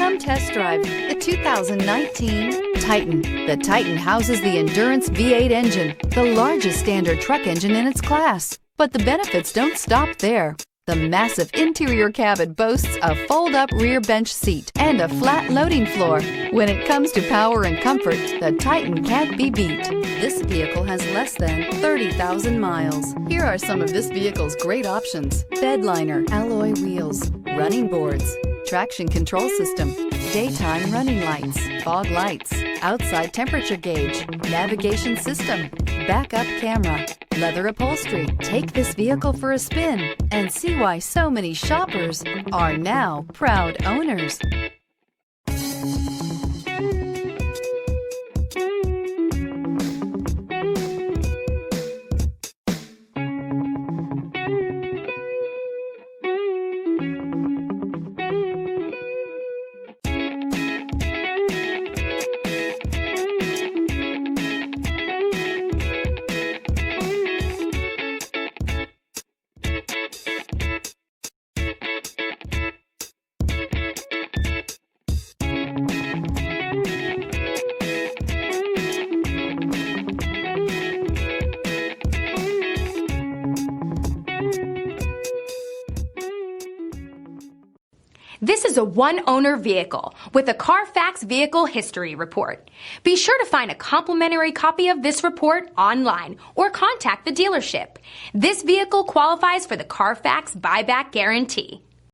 Come test drive the 2019 Titan. The Titan houses the Endurance V8 engine, the largest standard truck engine in its class. But the benefits don't stop there. The massive interior cabin boasts a fold-up rear bench seat and a flat loading floor. When it comes to power and comfort, the Titan can't be beat. This vehicle has less than 30,000 miles. Here are some of this vehicle's great options: bed liner, alloy wheels, running boards, traction control system, daytime running lights, fog lights, outside temperature gauge, navigation system, backup camera, leather upholstery. Take this vehicle for a spin and see why so many shoppers are now proud owners. This is a one-owner vehicle with a Carfax Vehicle History Report. Be sure to find a complimentary copy of this report online or contact the dealership. This vehicle qualifies for the Carfax Buyback Guarantee.